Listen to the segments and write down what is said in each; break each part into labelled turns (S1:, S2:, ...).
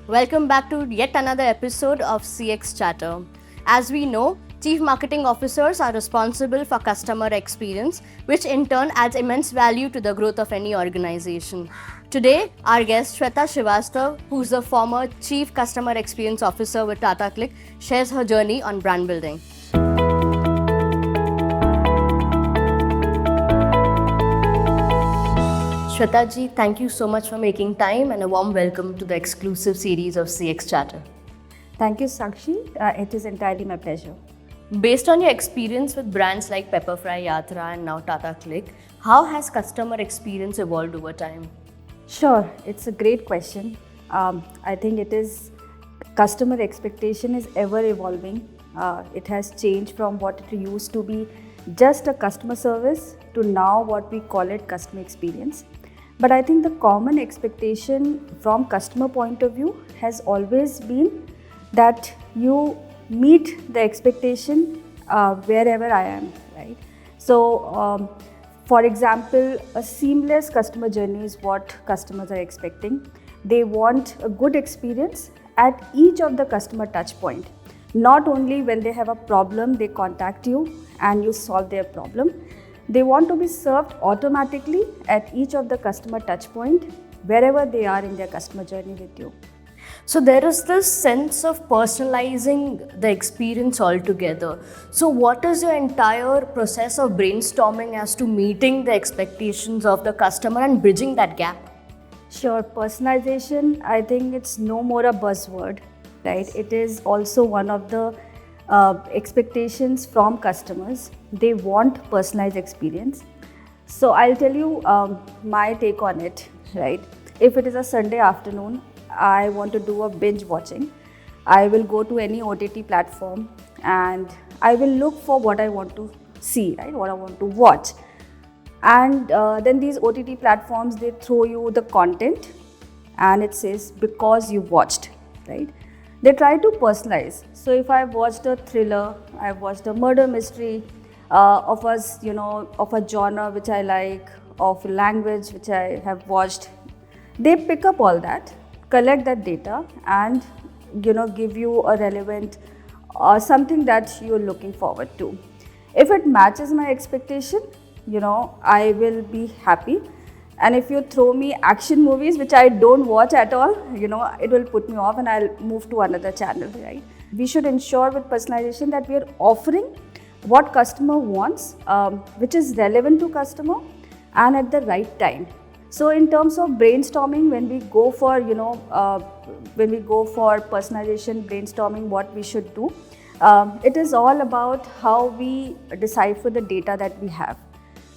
S1: Welcome back to yet another episode of CX Chatter. As we know, Chief Marketing Officers are responsible for customer experience, which in turn adds immense value to the growth of any organization. Today, our guest Shweta Srivastava, who's the former Chief Customer Experience Officer with Tata Cliq, shares her journey on brand building. Shweta ji, thank you so much for making time and a warm welcome to the exclusive series of CX Chatter.
S2: Thank you, Sakshi. It is entirely my pleasure.
S1: Based on your experience with brands like Pepperfry, Yatra and now Tata Cliq, how has customer experience evolved over time?
S2: Sure, it's a great question. I think it is customer expectation is ever evolving. It has changed from what it used to be just a customer service to now what we call it customer experience. But I think the common expectation from customer point of view has always been that you meet the expectation wherever I am, right? So, for example, a seamless customer journey is what customers are expecting. They want a good experience at each of the customer touch point. Not only when they have a problem, they contact you and you solve their problem. They want to be served automatically at each of the customer touch point wherever they are in their customer journey with you.
S1: So there is this sense of personalizing the experience altogether. So what is your entire process of brainstorming as to meeting the expectations of the customer and bridging that gap?
S2: Sure, personalization, I think it's no more a buzzword, right? It is also one of the expectations from customers. They want personalized experience. So I'll tell you my take on it, right? If it is a Sunday afternoon, I want to do a binge watching. I will go to any OTT platform and I will look for what I want to see, right? What I want to watch. And then these OTT platforms, they throw you the content and it says because you watched, right? They try to personalize. So if I've watched a thriller, I've watched a murder mystery of a genre which I like, of language which I have watched, they pick up all that, collect that data and give you a relevant something that you're looking forward to. If it matches my expectation, I will be happy. And if you throw me action movies which I don't watch at all, it will put me off and I'll move to another channel, right? We should ensure with personalization that we are offering what customer wants, which is relevant to customer and at the right time. So in terms of brainstorming, when we go for personalization brainstorming, what we should do, it is all about how we decipher the data that we have.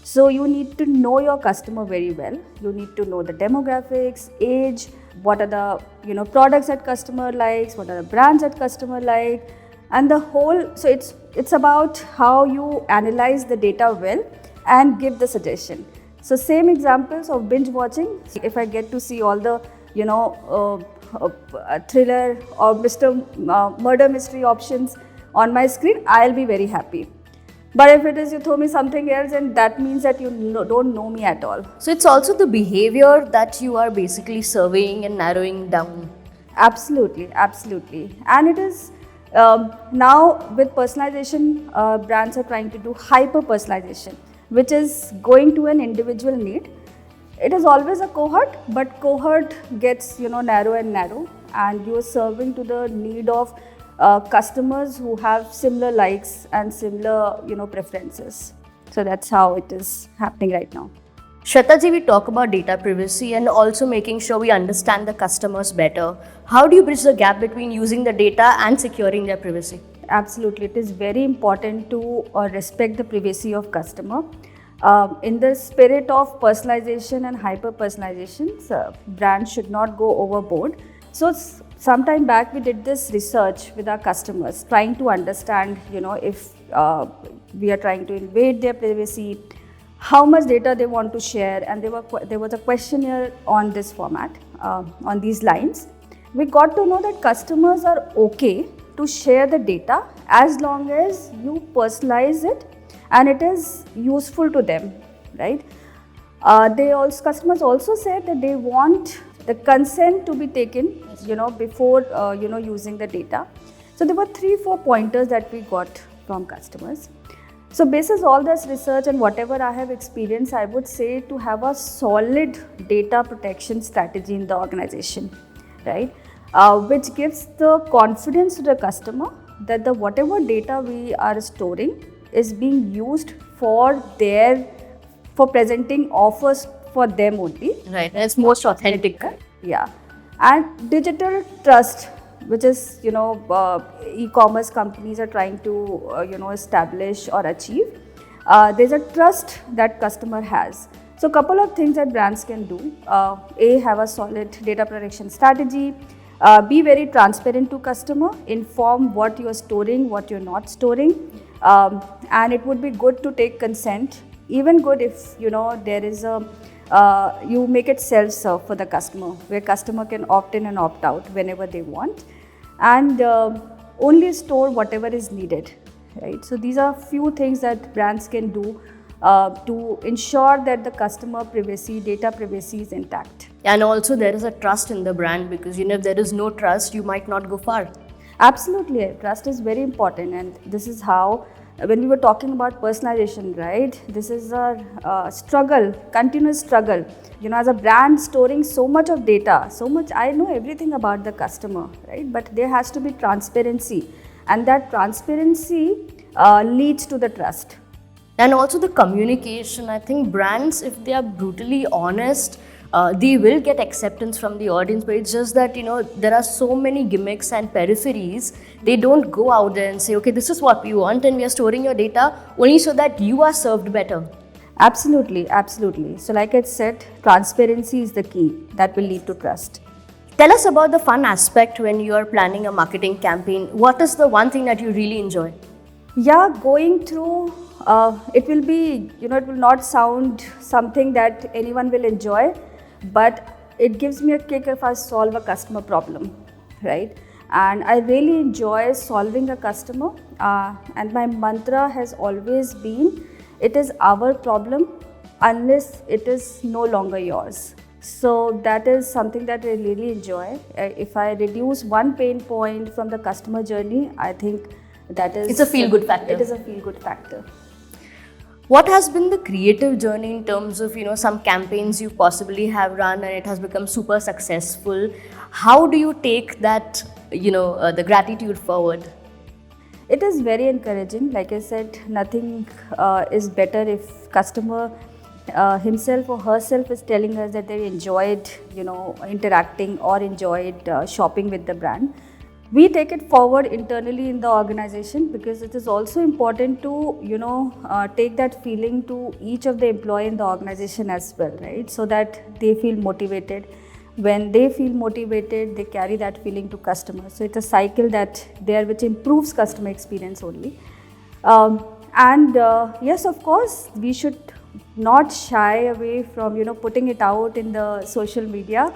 S2: So you need to know your customer very well. You need to know the demographics, age, what are the products that customer likes, what are the brands that customer like, and the whole. So it's about how you analyze the data well and give the suggestion. So same examples of binge watching. If I get to see all the thriller or murder mystery options on my screen, I'll be very happy. But if it is you throw me something else, and that means that you don't know me at all.
S1: So it's also the behavior that you are basically surveying and narrowing down.
S2: Absolutely, absolutely. And it is now with personalization, brands are trying to do hyper personalization, which is going to an individual need. It is always a cohort, but cohort gets narrow and narrow, and you are serving to the need of customers who have similar likes and similar preferences. So that's how it is happening right now.
S1: Shweta ji, we talk about data privacy and also making sure we understand the customers better. How do you bridge the gap between using the data and securing their privacy?
S2: Absolutely, it is very important to respect the privacy of customer. In the spirit of personalization and hyper personalization, brands should not go overboard. So sometime back we did this research with our customers, trying to understand, if we are trying to invade their privacy, how much data they want to share, and there was a questionnaire on this format, on these lines. We got to know that customers are okay to share the data as long as you personalize it and it is useful to them, right? Customers also said that they want the consent to be taken, before, using the data. So there were 3-4 pointers that we got from customers. So basis all this research and whatever I have experienced, I would say to have a solid data protection strategy in the organization, right? Which gives the confidence to the customer that the whatever data we are storing is being used for presenting offers for them only.
S1: Right, and it's most authentic.
S2: Yeah, and digital trust, which is e-commerce companies are trying to establish or achieve. There's a trust that customer has. So couple of things that brands can do. A, have a solid data protection strategy. Be very transparent to customer. Inform what you are storing, what you're not storing, and it would be good to take consent. Even good if there is you make it self-serve for the customer, where customer can opt in and opt out whenever they want, and only store whatever is needed, right? So these are few things that brands can do to ensure that the customer privacy, data privacy is intact.
S1: And also there is a trust in the brand, because if there is no trust, you might not go far.
S2: Absolutely, trust is very important, and this is how, when we were talking about personalization, right, this is a struggle, continuous struggle. As a brand storing so much of data, so much, I know everything about the customer, right, but there has to be transparency, and that transparency leads to the trust.
S1: And also the communication. I think brands, if they are brutally honest, they will get acceptance from the audience, but it's just that there are so many gimmicks and peripheries. They don't go out there and say, okay, this is what we want and we are storing your data only so that you are served better.
S2: Absolutely, absolutely. So like I said, transparency is the key that will lead to trust.
S1: Tell us about the fun aspect when you are planning a marketing campaign. What is the one thing that you really enjoy?
S2: Yeah, going through, it will be, it will not sound something that anyone will enjoy, but it gives me a kick if I solve a customer problem, right? And I really enjoy solving a customer, and my mantra has always been, it is our problem unless it is no longer yours. So that is something that I really enjoy. If I reduce one pain point from the customer journey, I think that is...
S1: It's a feel-good factor.
S2: It is a feel-good factor.
S1: What has been the creative journey in terms of, some campaigns you possibly have run and it has become super successful? How do you take that, the gratitude forward?
S2: It is very encouraging. Like I said, nothing is better if customer himself or herself is telling us that they enjoyed, interacting or enjoyed shopping with the brand. We take it forward internally in the organization, because it is also important to, take that feeling to each of the employee in the organization as well, right? So that they feel motivated. When they feel motivated, they carry that feeling to customers. So it's a cycle which improves customer experience only. Yes, of course, we should not shy away from, putting it out in the social media.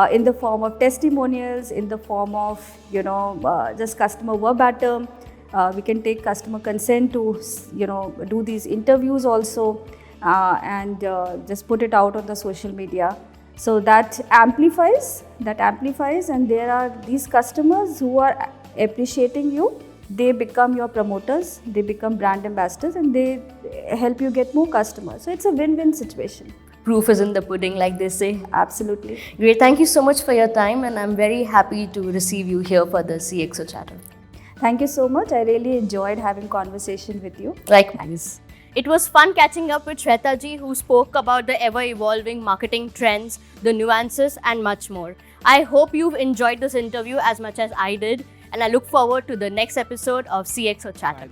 S2: In the form of testimonials, in the form of, just customer verbatim. We can take customer consent to, do these interviews also, and just put it out on the social media. So that amplifies, and there are these customers who are appreciating you. They become your promoters, they become brand ambassadors, and they help you get more customers. So it's a win-win situation.
S1: Proof is in the pudding, like they say.
S2: Absolutely.
S1: Great. Thank you so much for your time, and I'm very happy to receive you here for the CXO Chatter.
S2: Thank you so much. I really enjoyed having conversation with you.
S1: Likewise. It was fun catching up with Shweta ji, who spoke about the ever-evolving marketing trends, the nuances, and much more. I hope you've enjoyed this interview as much as I did, and I look forward to the next episode of CXO Chatter.